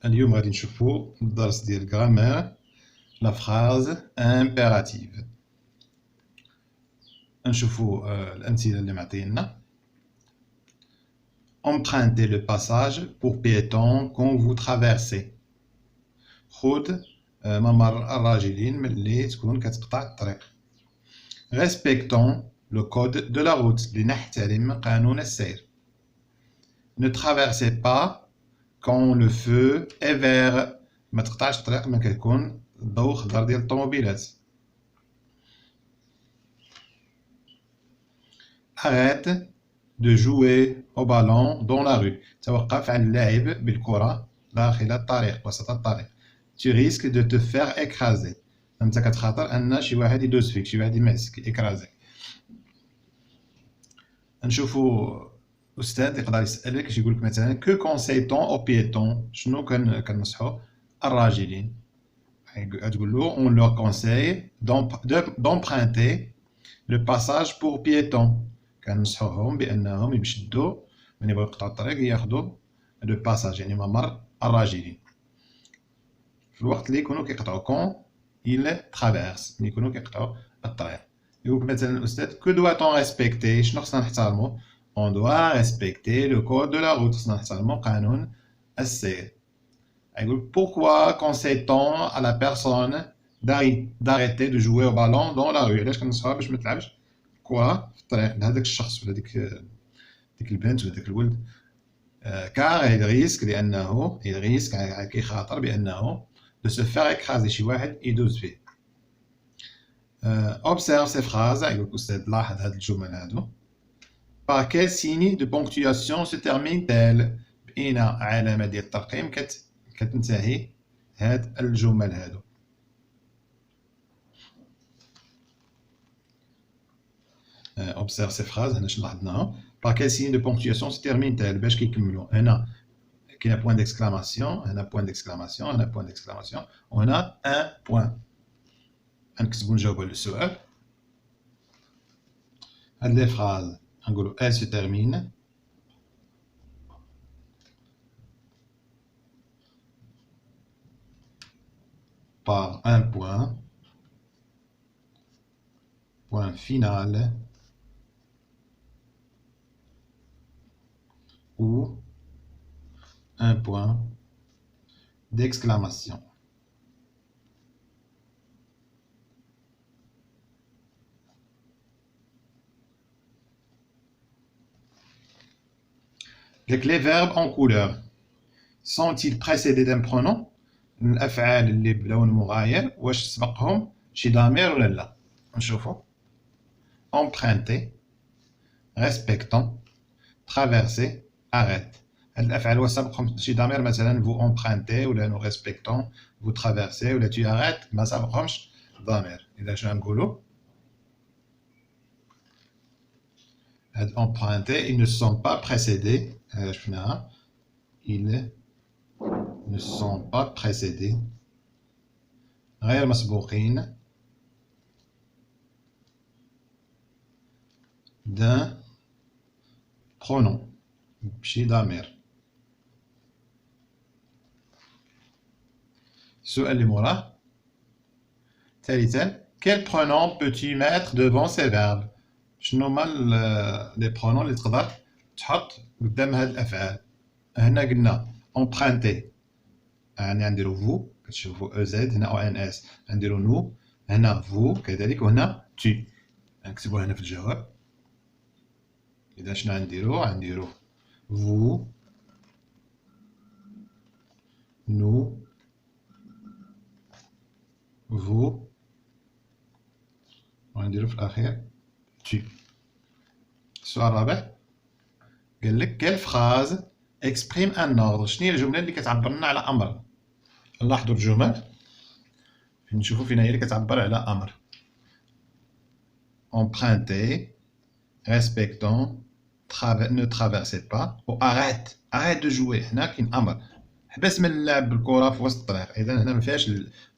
اليوم غادي نشوفو الدرس ديال الجرامير لا فراز امبيراتيف. نشوفو الأمثلة اللي معطينا. Empruntez le passage pour piétons quand vous traversez. خذ ممر الراجلين ملي تكون كتقطع الطريق. Respectons le code de la route. لنحترم قانون السير. Ne traversez pas quand le feu est vert. ما تقطعش الطريق ملي كيكون الضوء خضر ديال الطوموبيلات. Arrête de jouer au ballon dans la rue. توقف عن اللعب بالكرة داخل الطريق وسط الطريق. Tu risques de te faire écraser. انت كتخاطر ان شي واحد يدوز فيك، شي واحد يمعسك يكرازك. نشوفوا استاذ يقدر يسالك يقول لك مثلا que conseille-t-on aux piétons. شنو كنصحوا الراجلين؟ تقول له on leur conseille d'emprunter le passage pour piétons. كنصحوهم بانهم يمشدوا من يبغوا يقطعوا الطريق ياخذوا لو باساج يعني ممر الراجلين في الوقت اللي يكونوا كيقطعوا كون il traverse اللي يكونوا كيقطعوا الطريق. يقول مثلا الاستاذ que doit-on respecter. شنو خصنا نحترموا؟ on doit respecter le code de la route. خصنا نحترموا قانون السير. يقول pourquoi conseille-t-on à la personne d'arrêter de jouer au ballon dans la rue. علاش كنصحوها باش ما تلعبش كرة في الطريق لهذاك الشخص ولا ديك البنت ولا داك الولد. car il risque لأنه il risque كيخاطر بأنه de se faire écraser شي واحد يدوز فيه. observe ces phrases. يقول الأستاذ لاحظ هاد الجمل هادو. par quel signe de ponctuation se termine-t-elle. بأين علامة ديال الترقيم كتنتهي هاد الجمل هادو. observe ces phrases. هنا شنو لاحظناها. par quel signe de ponctuation se termine-t-elle. باش كيكملوا. هنا كاين point d'exclamation، هنا point d'exclamation، هنا point d'exclamation، وهنا un point. غنكتبوا نجاوبوا على السؤال. هاد لي phrases غنقولوا elle se termine par un point, point final, ou un point d'exclamation. Les verbes en couleur sont-ils précédés d'un pronom. الأفعال اللي بلون مغاير واش سبقهم شي ضمير ولا لا؟ نشوفوا. emprunter، respectant، traverser، arrête. هاد الأفعال واش سبقهم شي ضمير مثلا vous empruntez ولا nous respectons vous traversez ولا tu arrêtes ما سبقهمش ضمير. إذا شنو نقولوا؟ هاد emprunter ils ne sont pas précédés. شفناها ils ne sont pas précédés غير مسبوقين d'un pronom بشي ضمير. السؤال اللي موراه ثالثا quel pronom peux-tu mettre devant ces verbes. شنو هما لي برونون اللي تقدر تحط قدام هاد الافعال. هنا قلنا emprunter يعني نديرو فو كتشوفوا او زد، هنا او ان اس نديرو نو، هنا فو كذلك، وهنا تي نكتبوها هنا في الجواب. اذا شنو غنديرو فو نو فو وغنديرو في الاخير تي. السؤال الرابع قال لك quelle phrase exprime un ordre. شنو هي الجمله اللي كتعبر لنا على امر. نلاحظوا الجمل نشوفوا فين هي اللي كتعبر على امر. emprunter، respectons، ne traversez pas، و arrête de jouer. هنا كاين امر حبس من اللعب بالكره في وسط الطريق. اذا هنا ما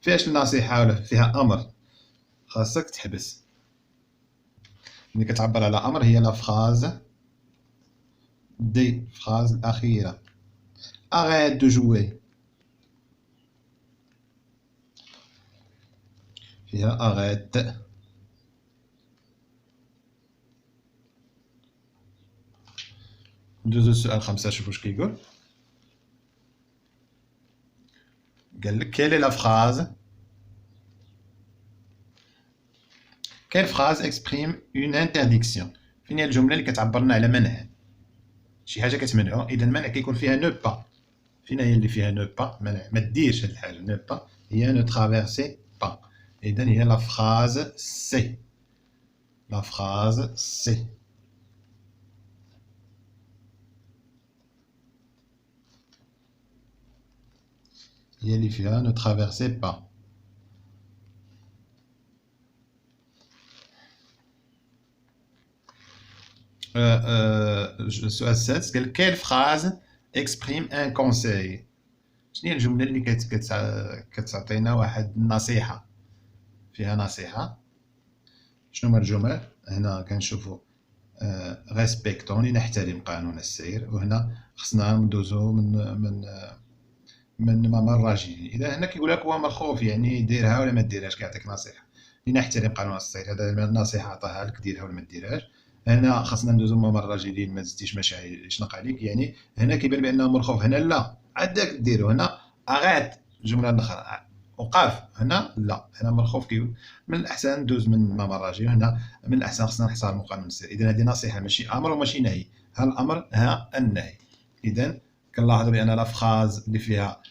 فيهاش النصيحه ولا فيها امر، خاصك تحبس. اللي كتعبر على امر هي لا فراز دي، فراز الاخيره. arrête de jouer فيها arrête. ندوزو للسؤال 5 شوفوا واش كيقول. قال لك quelle est la phrase quelle phrase exprime une interdiction. فين هي الجمله اللي كتعبرنا على منع شي حاجه كتمنعو. اذا المنع كيكون فيها نو با. فين هي اللي فيها نو با؟ منع ما ديرش هاد الحاجه. نو با هي نو ترافيرسي با. اذا هي لا phrase سي. لا phrase سي. هي اللي فيها ne traversez pas. السؤال السادس قال quelle phrase exprime un conseil. شنو هي الجملة اللي كتعطينا واحد النصيحة فيها نصيحة. شنو هما الجمل؟ هنا كنشوفوا respectons نحترم قانون السير، وهنا خصنا ندوزو من ممر راجلين. اذا هنا كيقول لك هو مرخوف يعني ديرها ولا ما ديرهاش، كيعطيك نصيحه لنحترم قانون السير. هذا النصيحه عطاها لك ديرها ولا ما ديرهاش. هنا خاصنا ندوزو ممر راجلين ما تزيديش مشاعر يشنق عليك، يعني هنا كيبان بانه مرخوف. هنا لا عندك ديرو. هنا اغات الجمله الاخرى وقاف. هنا لا، هنا مرخوف. من الاحسن ندوز من ممر راجل. هنا من الاحسن خصنا نحترموا قانون السير. اذا هذه نصيحه ماشي امر وماشي نهي. ها الامر ها النهي. اذا كنلاحظوا بان لا فراز اللي فيها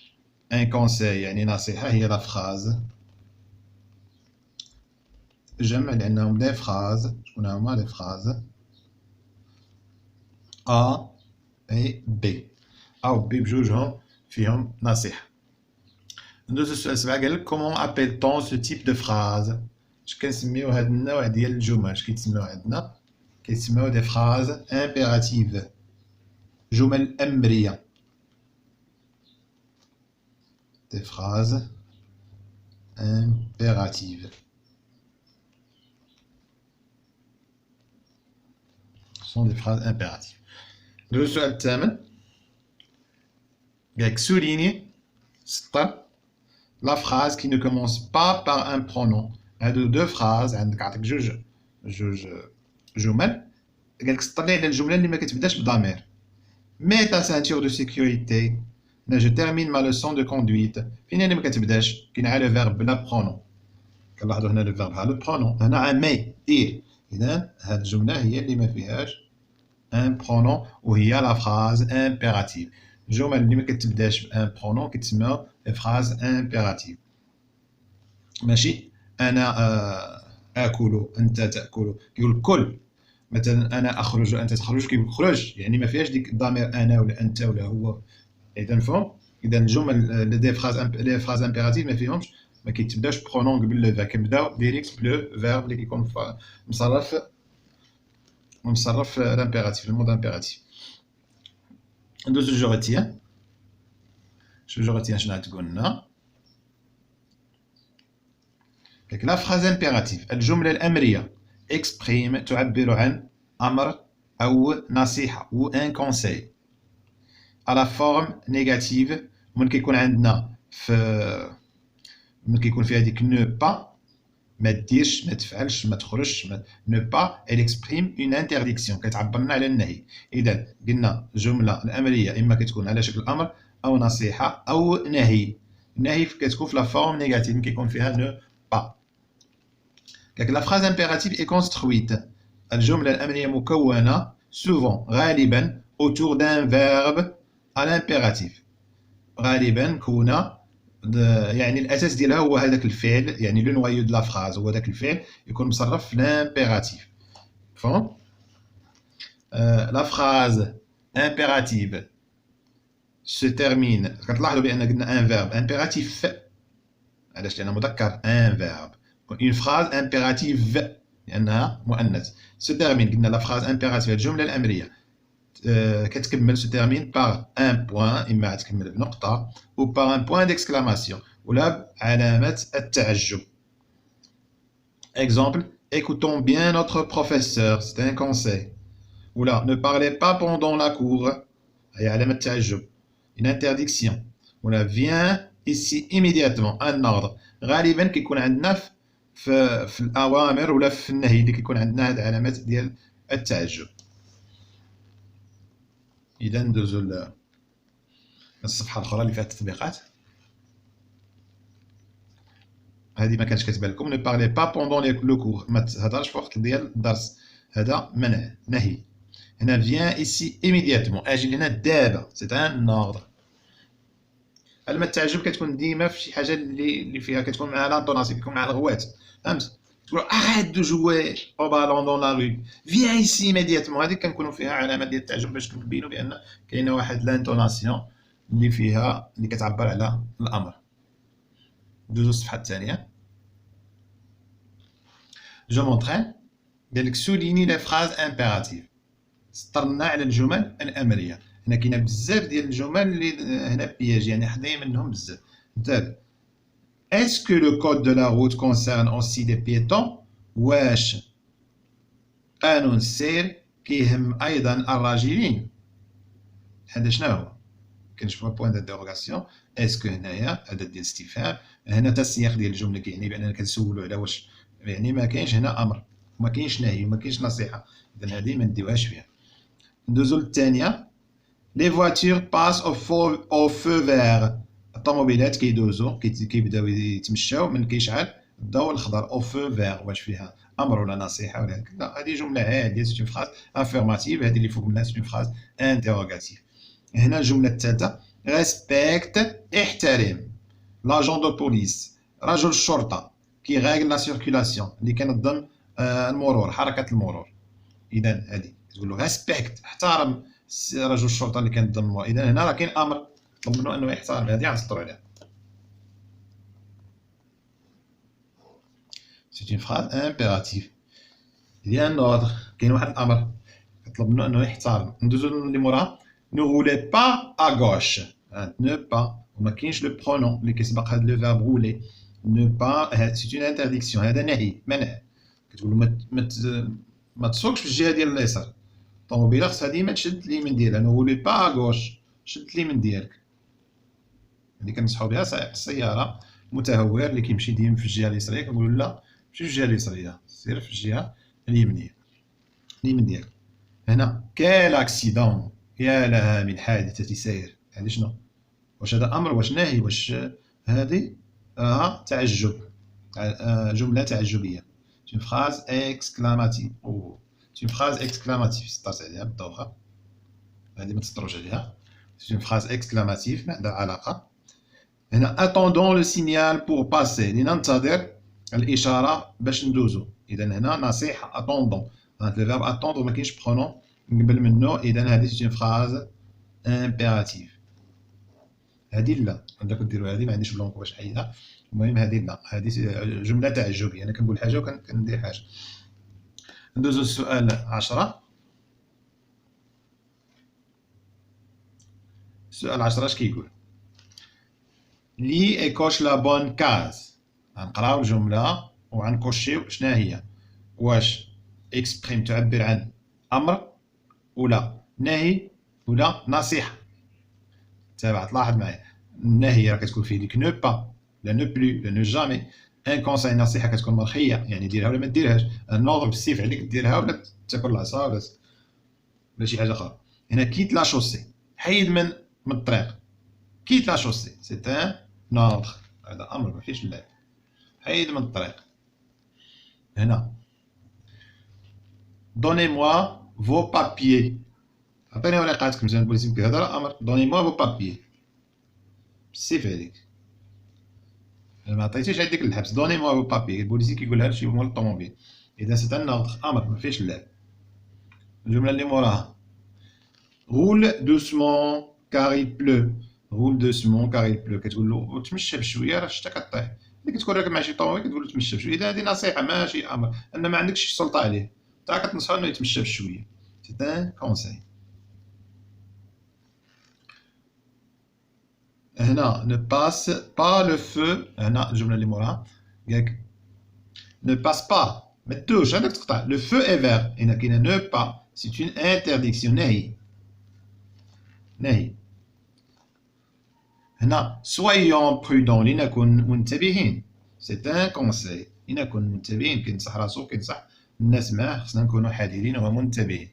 ان كونساي يعني نصيحه هي لا فراز جمع، لانهم دي فراز. شكون هما لي فراز؟ ا اي بي. او بي بجوجهم فيهم نصيحه. ندوزو السؤال 7 قال لك كومون ابيلتون سو تيب دو فراز. اش كنسميو هاد النوع ديال الجمل؟ اش كيتسميو عندنا؟ كيتسميو دي فراز امبيراتيف، جمل امريه. des phrases impératives. Ce sont des phrases impératives. Le sujet الثامن قالك souligne سطر la phrase qui ne commence pas par un pronom. هادو deux phrases عندك عطيك جوج جمل. قالك سطر لي على الجمله اللي ما كتبداش بضمير. mets ta ceinture de sécurité. Là, je termine ma leçon de conduite. فين اللي ما كتبداش؟ كاين على الفيرب بلا برونون. كنلاحظوا هنا الفيرب ها لو برونون. هنا مي دير. اذا هاد الجمله هي اللي ما فيهاش ان برونون وهي لا فراز امبيراتيف. الجمل اللي ما كتبداش بان برونون كتسمى فراز امبيراتيف. ماشي انا اكل انت تاكل. كيقول كل. مثلا انا اخرج انت تخرج، كيقول خرج، يعني ما فيهاش ديك الضمير انا ولا انت ولا هو. اذا مفهوم. اذا الجمل لي فراز امبيراتيف ما فيهمش ما كيتبداوش برونون قبل لو فيرب، كيبداو ديريكت بلو فيرب اللي كيكون مصرف الامبيراتيف المود امبيراتيف. ندوزو جو ريتيان. جو ريتيان شنو غتقول لنا؟ قالك لا فراز امبيراتيف الجمله الامريه اكسبريم تعبر عن امر او نصيحه او ان كونساي à la forme négative. ممكن كيكون عندنا ممكن كيكون فيها ديك نو با، ما ديرش ما تفعلش ما تخرجش. نو با elle exprime une interdiction، كتعبرنا على النهي. اذا قلنا الجمله الامريه اما كتكون على شكل امر او نصيحه او نهي. النهي كتكون في لا فورم نيجاتيف كيكون فيها نو با. قالك لا فراز امبيراتيف اي كونسترويت الجمله الامريه مكونه souvent غالبا autour d'un verbe à l'impératif. غالبا كونه يعني الاساس ديالها هو هذاك الفعل، يعني لو نوايو دو لا فراز هو داك الفعل يكون مصرف في لامبيراتيف. فهم؟ لا فراز امبيراتيف se termine. كتلاحظوا بان قلنا ان فيرب امبيراتيف علاش؟ لانه مذكر ان فيرب. اون فراز امبيراتيف لانها مؤنث. se termine قلنا لا فراز امبيراتيف الجمله الامريه كتكمل se termine par un point، إما تكمل بنقطة ou par un point d'exclamation ولا بعلامة التعجب. Exemple, écoutons bien notre professeur, c'est un conseil. ولا ne parlez pas pendant la cour، هي علامة التعجب، une interdiction. ولا viens ici immédiatement، un ordre. غالبا كيكون عندنا في الأوامر ولا في النهي اللي كيكون عندنا هاد العلامات ديال التعجب. إذا ندوزو للصفحة الأخرى اللي فيها التطبيقات. هذه ما كانتش كتبان لكم. ne parlez pas pendant le cours، ما تهضرش في وقت ديال الدرس، هذا منع نهي. هنا viens ici immédiatement، اجي هنا دابا، سي ان اوردر. علامة التعجب كتكون ديما في شي حاجة اللي فيها كتكون مع لانطوناسيون، كيكون مع الغوات، فهمت؟ تقول arrête de jouer au ballon dans la rue، viens ici immédiatement، هذيك كنكونوا فيها علامة ديال التعجب باش كنبينوا بأن كاينة واحد لانطوناسيون اللي فيها اللي كتعبر على الأمر. ندوزو الصفحة الثانية. جو مونطري، قال لك souligne les phrases impératives، سطرنا على الجمل الأمرية. هنا كاينة بزاف ديال الجمل اللي هنا بياج، يعني حدايا منهم بزاف. مثال est-ce que le code de la route concerne aussi des piétons؟ واش قانون السير كيهم أيضا الراجلين؟ هذا شنو هو؟ كنشوفو بوان دانتيغوغاسيون. اسكو هنايا أداة ديال الاستفهام، هنا تا السياق ديال الجملة كيعني بأننا كنسولو على واش، يعني ما كاينش هنا أمر، ما كاينش نهي، ما كاينش نصيحة، إذا هذه ما نديوهاش فيها. ندوزو للثانية. لي فواتور باس أو فو فيغ، الطوموبيلات كيدوزو كيبداو يتمشاو من كيشعل الضوء الأخضر. أو فو فيغ، واش فيها أمر ولا نصيحة ولا هكا؟ لا، هذه جملة عادية، سي اون فراز افيرماتيف. هذه اللي فوق منها سي اون فراز انتيروغاتيف. هنا الجملة الثالثة ريسبكت، احترم لاجون دو بوليس، رجل الشرطة كي غايل لا سيركيلاسيون، اللي كينظم المرور، حركة المرور. إذا هذه تقول له ريسبكت، احترم رجل الشرطة اللي كينظم المرور. إذا هنا راه كاين أمر طلب منه أنه يحترم، هذه غنسطرو عليها. سي اون فراز امبيراتيف. Il y a un ordre، كاين واحد الأمر كيطلب منه أنه يحترم. ندوزو اللي موراها. ne roulez pas à gauche، ne pas، وما كاينش لو برونون اللي كيسبق هاد لو فيرب rouler. ne pas سي اون انترديكسيون، هذا نهي، منع. كتقول له ما تسوقش في الجهة ديال اليسار، الطوموبيله خصها ديما تشد اليمين ديالها. ne roulez pas à gauche، شد اليمين ديالك. اللي كنصحو بها سائق السيارة متهور اللي كيمشي ديما في الجهة اليسرية، كنقولو لا ماشي في الجهة اليسرية، سير في الجهة اليمنية، اليمين ديالك. هنا كال اكسيدون، يا لها من حادثة سير، هذه شنو؟ واش هذا أمر واش نهي واش هذه؟ تعجب، جملة تعجبية. une phrase exclamative، أو une phrase exclamative، سطرت عليها بالدوخة، هذه ما تسطروش عليها. une phrase exclamative ما عندها علاقة. هنا attendons le signal pour passer، لننتظر الإشارة باش ندوزو. إذا هنا نصيحة attendons، le verbe attendre ما كاينش برونون قبل منه. إذا هذه c'est une phrase impérative. هذه لا، عندكم ديروا هذه، ما عنديش بلونك باش نحيدها. المهم هذه لا، هذه جملة تعجبية، أنا كنقول حاجة وكندير حاجة. ندوزو للسؤال 10. السؤال 10 اش كيقول؟ لي ايكوش لا بون كاز، غنقراو الجملة وغنكوشيو شنا هي، واش اكسبريم تعبر عن أمر ولا نهي ولا نصيحة. تابع تلاحظ معايا، النهي راه كتكون فيه ديك نو با، لا نو بلو، لا نو جامي. ان كونساي، نصيحة كتكون مرخية، يعني ديرها ولا ما ديرهاش. نوض بالسيف عليك ديرها ولا تاكل العصا ولا شي حاجة أخرى. هنا كيت لا شوسي، حيد من الطريق. كيت لا شوسي سي ان نوردر، هذا أمر ما فيهش اللعب، حيد من الطريق. هنا دوني موا فو بابيي، عطيني ورقاتكم زعما البوليسي كيهضر، هذا أمر. دوني موا فو بابيي بالسيف عليك، ما عطيتيش عندك الحبس. دوني موا فو بابيي، البوليسي كيقولها لشي مول الطوموبيل. إذا سي ان اوردر، أمر ما فيهش اللعب. الجملة اللي موراها roule doucement car il pleut، roule doucement car il pleut، كتقول له تمشى بشويه راه الشتا كطيح. ملي كتكون راكب مع شي طوموبيل كتقول له تمشى بشويه، اذا هذه نصيحه ماشي امر، ان ما عندكش السلطه عليه، انت كتنصحو انه يتمشى بشويه، سي ان كونساي. هنا ne passe pas le feu، هنا الجمله اللي موراها قالك ne passe pas، ما تدوش، هذاك تقطع. le feu est vert، هنا كاينه ne pas، c'est une interdiction، نهي. هنا soyons prudents، لنكن منتبهين، c'est un conseil. إلا كنا منتبهين كينصح راسو كينصح الناس معاه، خصنا نكونوا حذرين ومنتبهين.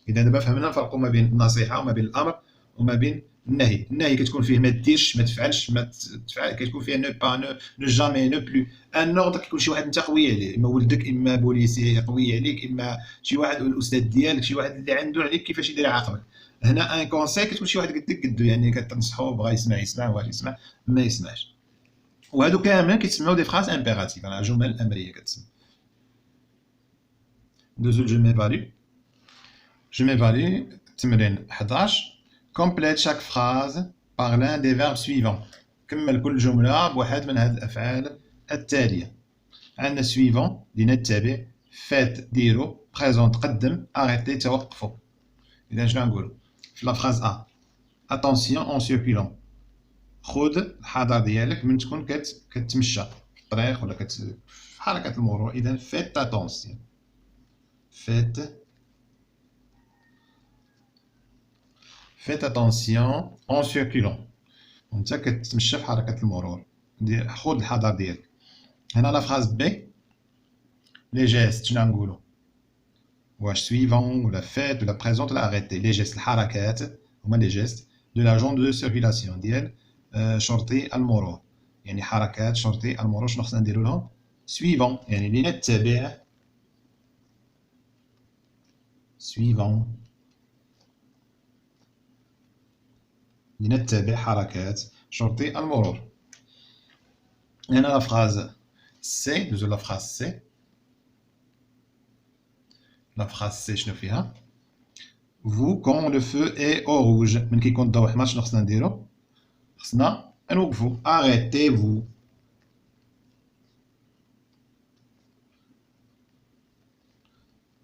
إذا دابا فهمنا نفرقوا ما بين النصيحة وما بين الأمر وما بين النهي. النهي كتكون فيه ما ديرش، ما تفعلش، ما تفعل، كتكون فيها نو با، نو جامي، نو بلو. ان اوردر كيكون شي واحد انت قوي عليه، اما ولدك، اما بوليسي قوي عليك، اما شي واحد الاستاذ ديالك، شي واحد اللي عنده عليك كيفاش يدير يعاقبك. هنا ان كونساي كتكون شي واحد قدك قدو، يعني كتنصحو بغا يسمع يسمع، بغا يسمع ما يسمعش. وهادو كامل كيتسموا دي فراز امبيراتيف، راه جمل امريه كتسمى. دوزو جو ميفالي. Je m'évalue. تمرين 11. Complète chaque phrase par l'un des verbes suivants. كمل كل جملة بواحد من هاد الأفعال التالية. عندنا suivant اللي نتبع، faites ديرو، présent تقدم، arrêtez توقفوا. إذا شنو نقولو في لا phrase A؟ attention en circulant. خذ الحذر ديالك من تكون كتمشى في الطريق ولا في حركة المرور. إذا faites attention. Faites attention en circulant. وانت كتمشى في حركة المرور، خذ الحذر ديالك. هنا لا فراز بي، لي جيست شنو نقولو؟ واش سويفون ولا فيت ولا بريزونت ولا اريتي؟ لي جيست الحركات هما لي جيست دو لاجون دو سيركيلاسيون ديال شرطي المرور. يعني حركات شرطي المرور شنو خصنا نديرو لهم؟ سويفون، يعني لنتبع. سويفون، لنتبع حركات شرطي المرور. هنا لا فراز سي، دوزو لا فراز سي. لا فراز سي شنو فيها؟ vous quand le feu est au rouge. من كيكون الضوء احمر شنو خصنا نديرو؟ خصنا نوقفو. arrêtez-vous.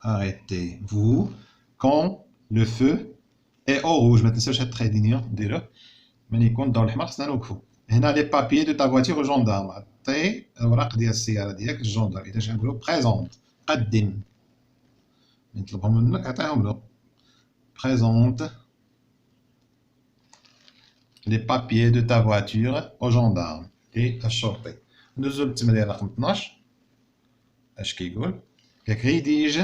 arrêtez-vous quand le feu est au rouge. ما تنساوش هاد التري دينيون ديروه. من يكون الضوء الاحمر خصنا نوقفو. هنا لي بابيي دو تا فواتير او جوندارم. عطي الاوراق ديال السياره ديالك للجوندارم. اذا شنو نقولو؟ بريزونت، قدم. نطلبهم منك عطيهم له. présente les papiers de ta voiture au gendarme et الشرطي. ندوزو للتمرين رقم 12. اش كيقول؟ rédige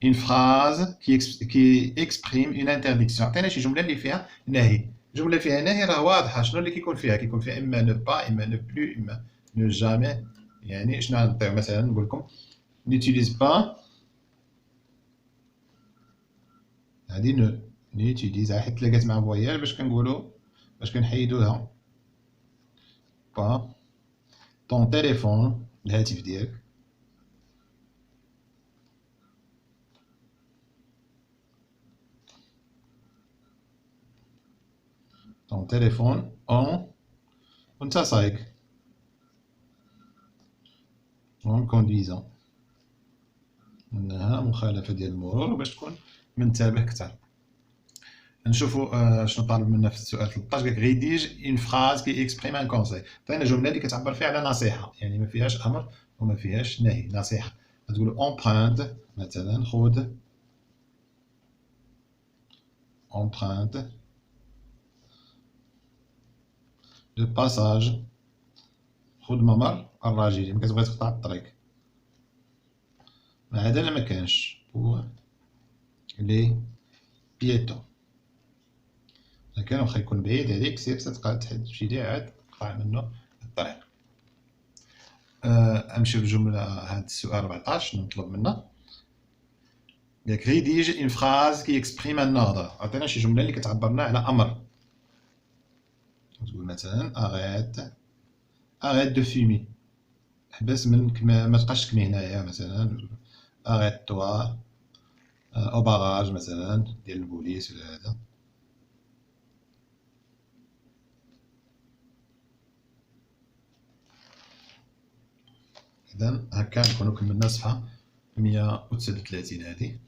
une phrase qui exprime une interdiction. عطينا شي جمله اللي فيها نهي. جمله فيها نهي راه واضحه شنو اللي كيكون فيها. كيكون فيها اما ne pas، اما ne plus، اما ne jamais. يعني شنو نعطيو؟ مثلا نقول لكم n'utilise pas. هادي نو نيتيليز، حيت تلاقات مع فويال باش كنقولو، باش كنحيدوها. با طون تيليفون، الهاتف ديالك. طون تيليفون اون وانت سايق، اون كوندويزون. انها مخالفه ديال المرور باش تكون منتبه كثر. نشوفوا شنو طالب منا في السؤال 13. قالك ريديج اون فراز كي اكسبريم ان كونساي. عطينا جمله اللي كتعبر فيها على نصيحه، يعني ما فيهاش امر وما فيهاش نهي، نصيحه. تقول امبرانت مثلا، خذ. امبرانت لو باساج، خذ ممر الراجلين. كتبغي تقطع الطريق. ما هذا لا ما كانش هو لي بيتون. كان واخا يكون بعيد عليك سير تمشي ليه عاد تقطع منه الطريق. نمشيو للجمله هاد السؤال 14 نطلب منا. قالك ريديج اون فراز كي اكسبريم ان اوردر. عطينا شي جمله اللي كتعبرنا على امر. تقول مثلا اريت دو فيمي، حبس من ما تبقاش تكمي هنايا. مثلا اريت توا او باراج مثلا ديال البوليس ولا هذا. إذا هكا نكونو كملنا صفحة 139 هذه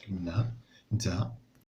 كملناها انتهى.